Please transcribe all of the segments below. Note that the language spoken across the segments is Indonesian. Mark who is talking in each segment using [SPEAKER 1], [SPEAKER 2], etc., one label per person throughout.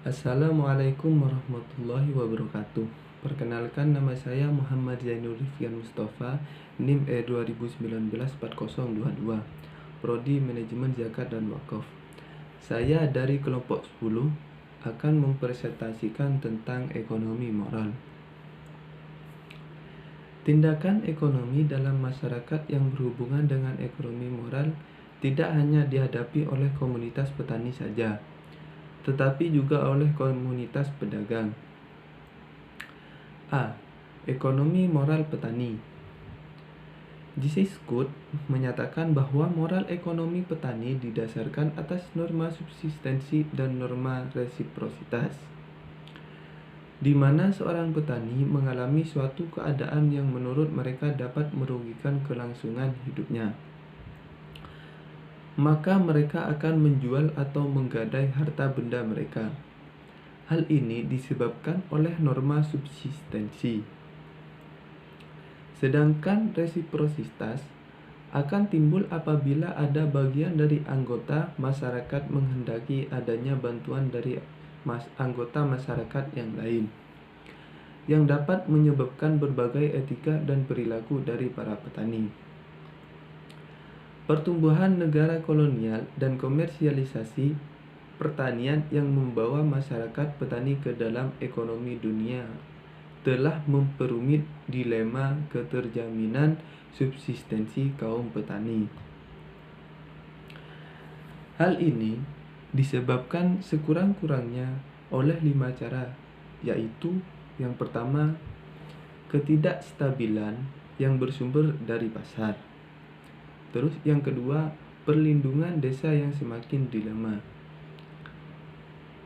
[SPEAKER 1] Assalamualaikum warahmatullahi wabarakatuh. Perkenalkan, nama saya Muhammad Zainul Rifyan Mustafa, NIM E2019 4022, Prodi Manajemen Zakat dan Wakaf. Saya dari kelompok 10 akan mempresentasikan tentang ekonomi moral. Tindakan ekonomi dalam masyarakat yang berhubungan dengan ekonomi moral tidak hanya dihadapi oleh komunitas petani saja, tetapi juga oleh komunitas pedagang. A. Ekonomi moral petani. Gisiskud menyatakan bahwa moral ekonomi petani didasarkan atas norma subsistensi dan norma resiprositas, di mana seorang petani mengalami suatu keadaan yang menurut mereka dapat merugikan kelangsungan hidupnya, maka mereka akan menjual atau menggadai harta benda mereka. Hal ini disebabkan oleh norma subsistensi. Sedangkan resiprositas akan timbul apabila ada bagian dari anggota masyarakat menghendaki adanya bantuan dari anggota masyarakat yang lain, yang dapat menyebabkan berbagai etika dan perilaku dari para petani. Pertumbuhan negara kolonial dan komersialisasi pertanian yang membawa masyarakat petani ke dalam ekonomi dunia telah memperumit dilema keterjaminan subsistensi kaum petani. Hal ini disebabkan sekurang-kurangnya oleh 5 cara, yaitu yang pertama, ketidakstabilan yang bersumber dari pasar. Terus yang kedua, perlindungan desa yang semakin dilema.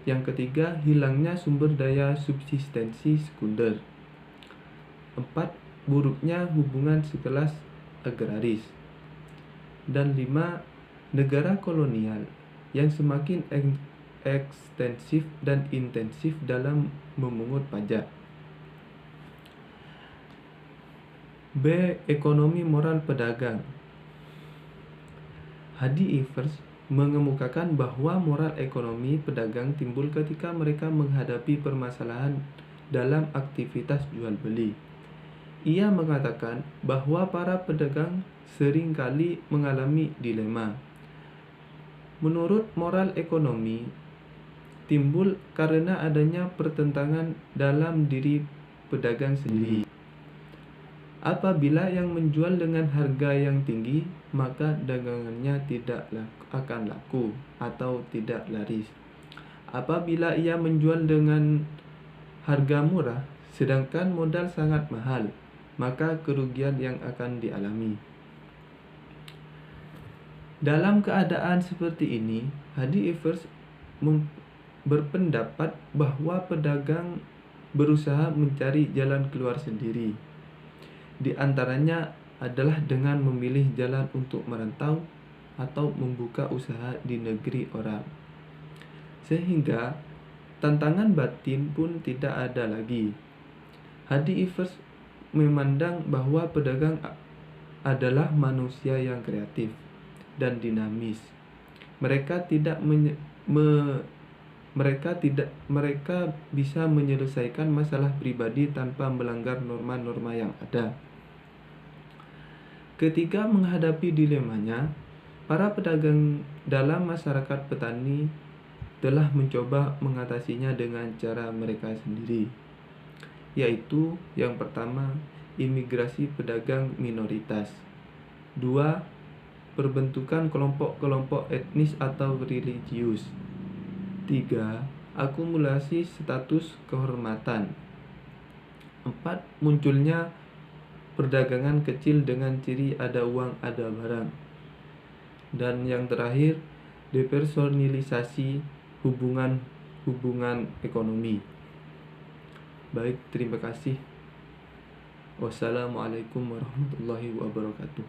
[SPEAKER 1] Yang ketiga, hilangnya sumber daya subsistensi sekunder. 4. Buruknya hubungan sekelas agraris. Dan 5. Negara kolonial yang semakin ekstensif dan intensif dalam memungut pajak. B. Ekonomi moral pedagang. Hadi Ivers mengemukakan bahwa moral ekonomi pedagang timbul ketika mereka menghadapi permasalahan dalam aktivitas jual beli. Ia mengatakan bahwa para pedagang seringkali mengalami dilema. Menurut moral ekonomi timbul karena adanya pertentangan dalam diri pedagang sendiri. Apabila yang menjual dengan harga yang tinggi, maka dagangannya tidak akan laku atau tidak laris. Apabila ia menjual dengan harga murah, sedangkan modal sangat mahal, maka kerugian yang akan dialami. Dalam keadaan seperti ini, Hadi Ivers berpendapat bahwa pedagang berusaha mencari jalan keluar sendiri. Di antaranya adalah dengan memilih jalan untuk merantau atau membuka usaha di negeri orang. Sehingga tantangan batin pun tidak ada lagi. Hadi Ivers memandang bahwa pedagang adalah manusia yang kreatif dan dinamis. Mereka bisa menyelesaikan masalah pribadi tanpa melanggar norma-norma yang ada. Ketika menghadapi dilemanya, para pedagang dalam masyarakat petani telah mencoba mengatasinya dengan cara mereka sendiri, yaitu yang pertama, imigrasi pedagang minoritas. 2. Perbentukan kelompok-kelompok etnis atau religius. 3. Akumulasi status kehormatan. 4. Munculnya perdagangan kecil dengan ciri ada uang, ada barang. Dan yang terakhir, depersonalisasi hubungan ekonomi. Baik, terima kasih. Wassalamualaikum warahmatullahi wabarakatuh.